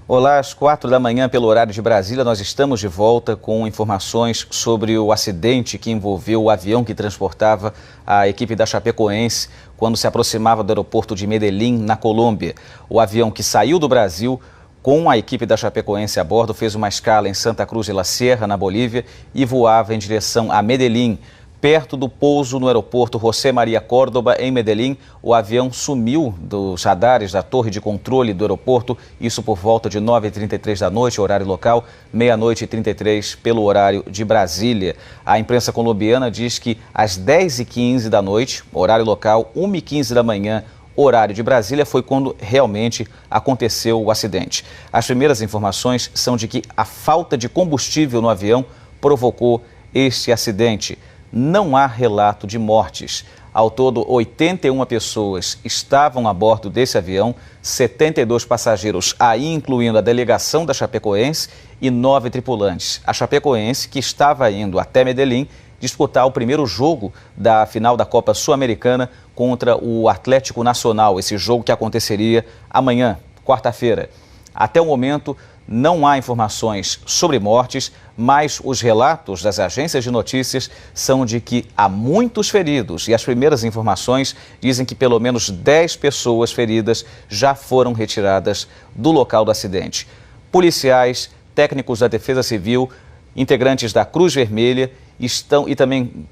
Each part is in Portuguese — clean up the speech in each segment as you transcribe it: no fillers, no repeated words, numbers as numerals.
Olá, às 4 da manhã, pelo horário de Brasília, nós estamos de volta com informações sobre o acidente que envolveu o avião que transportava a equipe da Chapecoense quando se aproximava do aeroporto de Medellín, na Colômbia. O avião que saiu do Brasil com a equipe da Chapecoense a bordo fez uma escala em Santa Cruz de la Sierra, na Bolívia, e voava em direção a Medellín. Perto do pouso no aeroporto José María Córdoba, em Medellín, o avião sumiu dos radares da torre de controle do aeroporto, isso por volta de 9h33 da noite, horário local, 00h33 pelo horário de Brasília. A imprensa colombiana diz que às 10h15 da noite, horário local, 1h15 da manhã, horário de Brasília, foi quando realmente aconteceu o acidente. As primeiras informações são de que a falta de combustível no avião provocou este acidente. Não há relato de mortes. Ao todo, 81 pessoas estavam a bordo desse avião, 72 passageiros, aí incluindo a delegação da Chapecoense e 9 tripulantes. A Chapecoense, que estava indo até Medellín disputar o primeiro jogo da final da Copa Sul-Americana contra o Atlético Nacional, esse jogo que aconteceria amanhã, quarta-feira. Até o momento, não há informações sobre mortes, mas os relatos das agências de notícias são de que há muitos feridos e as primeiras informações dizem que pelo menos 10 pessoas feridas já foram retiradas do local do acidente. Policiais, técnicos da Defesa Civil, integrantes da Cruz Vermelha e também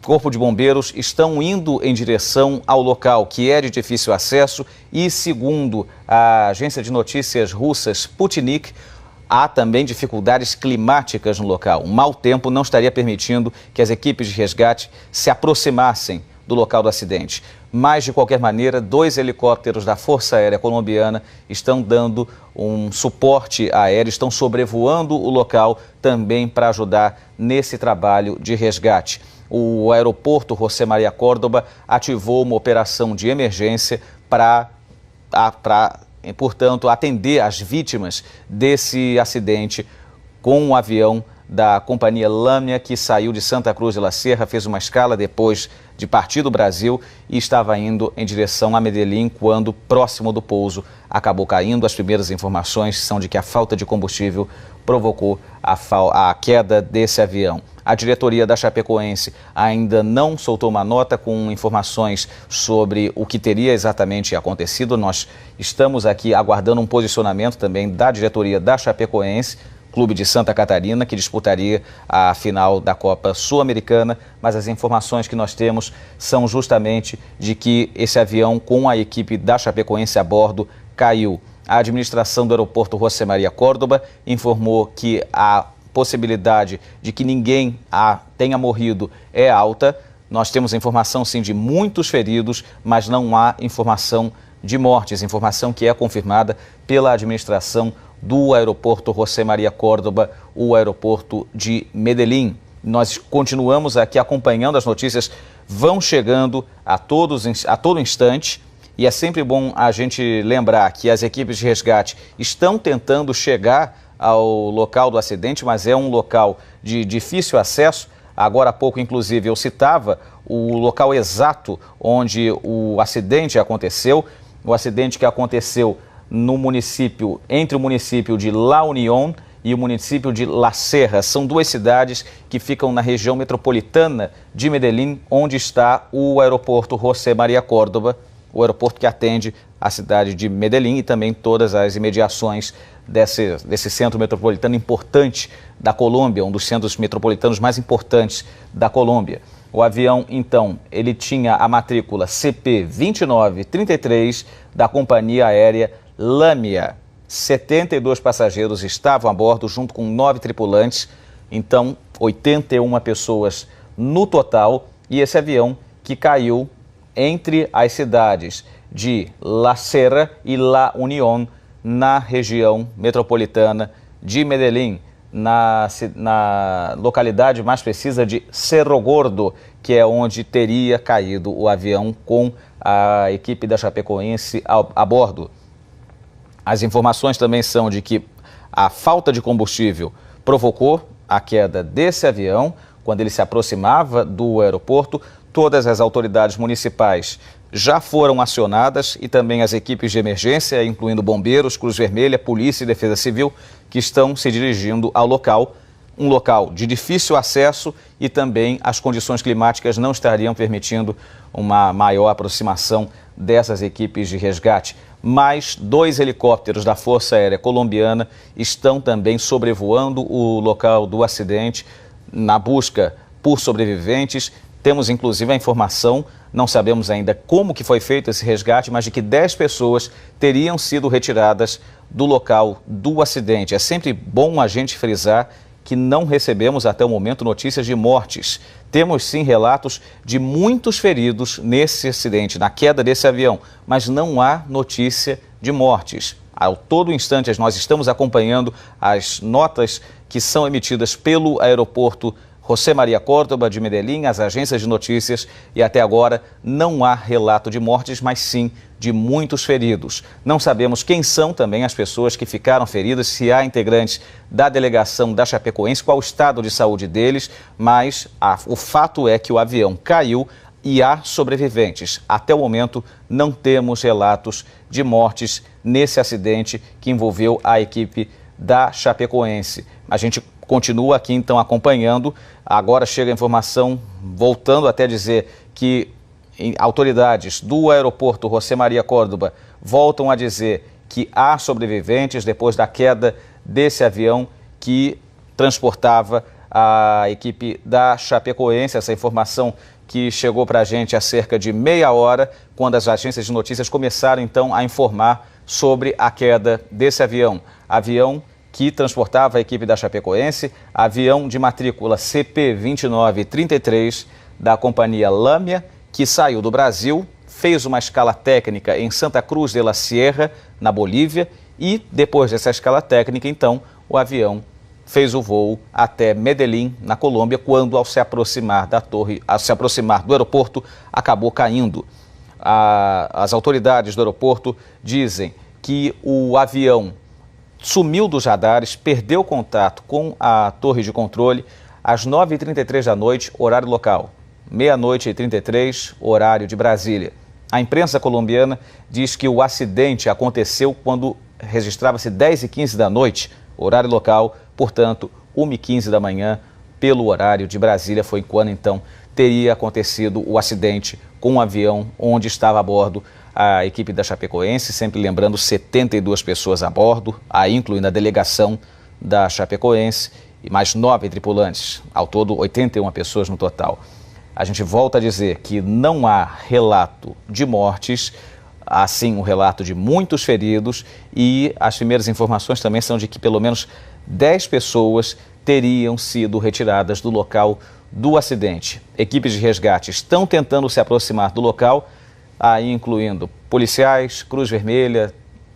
Corpo de Bombeiros estão indo em direção ao local, que é de difícil acesso e, segundo a agência de notícias russa Sputnik, há também dificuldades climáticas no local. O mau tempo não estaria permitindo que as equipes de resgate se aproximassem do local do acidente. Mas, de qualquer maneira, 2 helicópteros da Força Aérea Colombiana estão dando um suporte aéreo, estão sobrevoando o local também para ajudar nesse trabalho de resgate. O aeroporto José María Córdoba ativou uma operação de emergência para, portanto, atender as vítimas desse acidente com um avião da companhia Lamia, que saiu de Santa Cruz de la Sierra, fez uma escala depois de partir do Brasil e estava indo em direção a Medellín quando, próximo do pouso, acabou caindo. As primeiras informações são de que a falta de combustível provocou a queda desse avião. A diretoria da Chapecoense ainda não soltou uma nota com informações sobre o que teria exatamente acontecido. Nós estamos aqui aguardando um posicionamento também da diretoria da Chapecoense, clube de Santa Catarina, que disputaria a final da Copa Sul-Americana, mas as informações que nós temos são justamente de que esse avião com a equipe da Chapecoense a bordo caiu. A administração do aeroporto José María Córdoba informou que a possibilidade de que ninguém tenha morrido é alta. Nós temos informação, sim, de muitos feridos, mas não há informação de mortes, informação que é confirmada pela administração do aeroporto José María Córdoba, o aeroporto de Medellín. Nós continuamos aqui acompanhando as notícias, vão chegando a todo instante. E é sempre bom a gente lembrar que as equipes de resgate estão tentando chegar ao local do acidente, mas é um local de difícil acesso. Agora há pouco, inclusive, eu citava o local exato onde o acidente aconteceu. O acidente que aconteceu no município, entre o município de La Unión e o município de La Sierra. São 2 cidades que ficam na região metropolitana de Medellín, onde está o aeroporto José María Córdoba, o aeroporto que atende a cidade de Medellín e também todas as imediações desse centro metropolitano importante da Colômbia, um dos centros metropolitanos mais importantes da Colômbia. O avião, então, ele tinha a matrícula CP2933 da companhia aérea Lamia. 72 passageiros estavam a bordo, junto com 9 tripulantes, então 81 pessoas no total, e esse avião que caiu entre as cidades de La Sierra e La Unión, na região metropolitana de Medellín, na localidade mais precisa de Cerro Gordo, que é onde teria caído o avião com a equipe da Chapecoense a bordo. As informações também são de que a falta de combustível provocou a queda desse avião quando ele se aproximava do aeroporto. Todas as autoridades municipais já foram acionadas e também as equipes de emergência, incluindo bombeiros, Cruz Vermelha, Polícia e Defesa Civil, que estão se dirigindo ao local. Um local de difícil acesso e também as condições climáticas não estariam permitindo uma maior aproximação dessas equipes de resgate. Mais 2 helicópteros da Força Aérea Colombiana estão também sobrevoando o local do acidente na busca por sobreviventes. Temos inclusive a informação, não sabemos ainda como que foi feito esse resgate, mas de que 10 pessoas teriam sido retiradas do local do acidente. É sempre bom a gente frisar que não recebemos até o momento notícias de mortes. Temos sim relatos de muitos feridos nesse acidente, na queda desse avião, mas não há notícia de mortes. A todo instante nós estamos acompanhando as notas que são emitidas pelo aeroporto José María Córdoba de Medellín, as agências de notícias, e até agora não há relato de mortes, mas sim de muitos feridos. Não sabemos quem são também as pessoas que ficaram feridas, se há integrantes da delegação da Chapecoense, qual o estado de saúde deles, mas o fato é que o avião caiu e há sobreviventes. Até o momento não temos relatos de mortes nesse acidente que envolveu a equipe da Chapecoense. A gente continua aqui então acompanhando. Agora chega a informação, voltando até dizer que autoridades do aeroporto José María Córdoba voltam a dizer que há sobreviventes depois da queda desse avião que transportava a equipe da Chapecoense. Essa informação que chegou para a gente há cerca de meia hora, quando as agências de notícias começaram então a informar sobre a queda desse avião. Avião que transportava a equipe da Chapecoense, avião de matrícula CP2933 da companhia Lamia, que saiu do Brasil, fez uma escala técnica em Santa Cruz de la Sierra, na Bolívia, e depois dessa escala técnica, então, o avião fez o voo até Medellín, na Colômbia, quando ao se aproximar do aeroporto, acabou caindo. As autoridades do aeroporto dizem que o avião sumiu dos radares, perdeu contato com a torre de controle às 9h33 da noite, horário local, 00h33, horário de Brasília. A imprensa colombiana diz que o acidente aconteceu quando registrava-se 10h15 da noite, horário local, portanto, 1h15 da manhã, pelo horário de Brasília, foi quando então teria acontecido o acidente com um avião onde estava a bordo a equipe da Chapecoense, sempre lembrando 72 pessoas a bordo, aí incluindo a delegação da Chapecoense e mais 9 tripulantes, ao todo 81 pessoas no total. A gente volta a dizer que não há relato de mortes, há sim um relato de muitos feridos e as primeiras informações também são de que pelo menos 10 pessoas teriam sido retiradas do local do acidente. Equipes de resgate estão tentando se aproximar do local, aí incluindo policiais, Cruz Vermelha,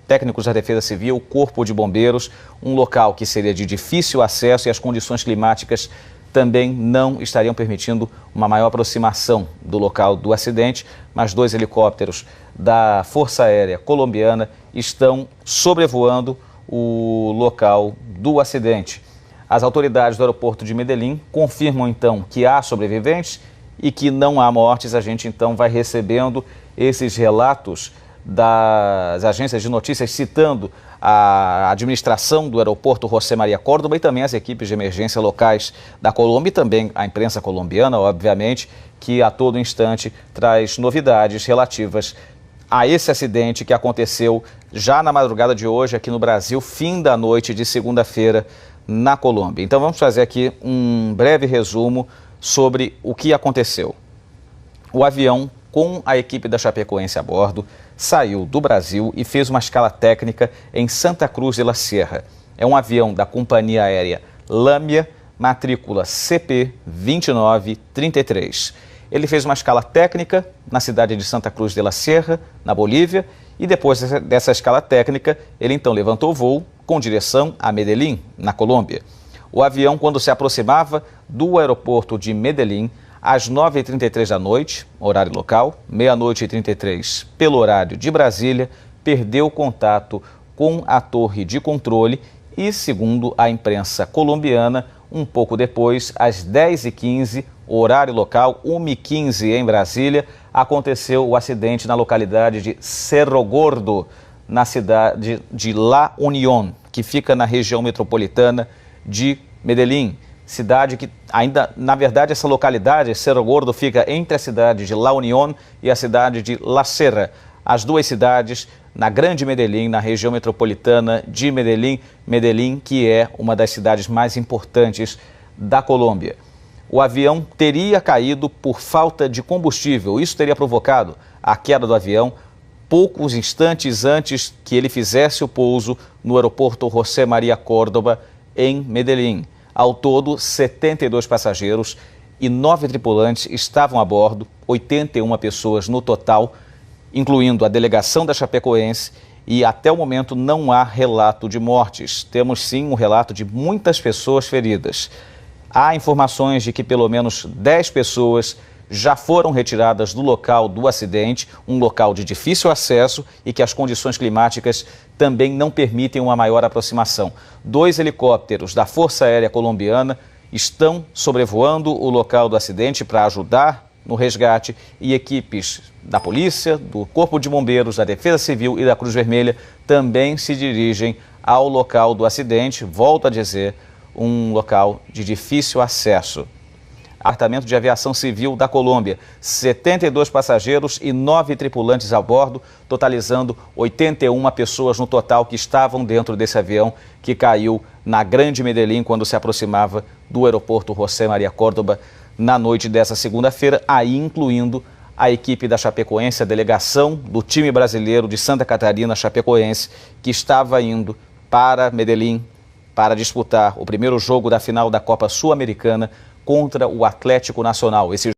técnicos da Defesa Civil, Corpo de Bombeiros, um local que seria de difícil acesso e as condições climáticas também não estariam permitindo uma maior aproximação do local do acidente, mas 2 helicópteros da Força Aérea Colombiana estão sobrevoando o local do acidente. As autoridades do aeroporto de Medellín confirmam então que há sobreviventes e que não há mortes. A gente então vai recebendo esses relatos das agências de notícias citando a administração do aeroporto José María Córdoba e também as equipes de emergência locais da Colômbia e também a imprensa colombiana, obviamente, que a todo instante traz novidades relativas a esse acidente que aconteceu já na madrugada de hoje aqui no Brasil, fim da noite de segunda-feira na Colômbia. Então vamos fazer aqui um breve resumo sobre o que aconteceu. O avião com a equipe da Chapecoense a bordo saiu do Brasil e fez uma escala técnica em Santa Cruz de la Sierra. É um avião da companhia aérea Lamia, matrícula CP2933. Ele fez uma escala técnica na cidade de Santa Cruz de la Sierra, na Bolívia, e depois dessa escala técnica, ele então levantou o voo com direção a Medellín, na Colômbia. O avião, quando se aproximava do aeroporto de Medellín, às 9h33 da noite, horário local, 00h33 pelo horário de Brasília, perdeu contato com a torre de controle e, segundo a imprensa colombiana, um pouco depois, às 10h15, horário local, 1h15 em Brasília, aconteceu o acidente na localidade de Cerro Gordo, na cidade de La Unión, que fica na região metropolitana de Medellín. Cidade que ainda, na verdade, essa localidade, Cerro Gordo, fica entre a cidade de La Unión e a cidade de La Serra. As duas cidades na Grande Medellín, na região metropolitana de Medellín. Medellín, que é uma das cidades mais importantes da Colômbia. O avião teria caído por falta de combustível. Isso teria provocado a queda do avião poucos instantes antes que ele fizesse o pouso no aeroporto José María Córdoba, em Medellín. Ao todo, 72 passageiros e 9 tripulantes estavam a bordo, 81 pessoas no total, incluindo a delegação da Chapecoense, e até o momento não há relato de mortes. Temos sim um relato de muitas pessoas feridas. Há informações de que pelo menos 10 pessoas já foram retiradas do local do acidente, um local de difícil acesso e que as condições climáticas também não permitem uma maior aproximação. 2 helicópteros da Força Aérea Colombiana estão sobrevoando o local do acidente para ajudar no resgate, e equipes da polícia, do Corpo de Bombeiros, da Defesa Civil e da Cruz Vermelha também se dirigem ao local do acidente. Volto a dizer, um local de difícil acesso. Departamento de Aviação Civil da Colômbia, 72 passageiros e 9 tripulantes a bordo, totalizando 81 pessoas no total que estavam dentro desse avião que caiu na Grande Medellín quando se aproximava do aeroporto José María Córdoba na noite dessa segunda-feira, aí incluindo a equipe da Chapecoense, a delegação do time brasileiro de Santa Catarina, Chapecoense, que estava indo para Medellín para disputar o primeiro jogo da final da Copa Sul-Americana contra o Atlético Nacional.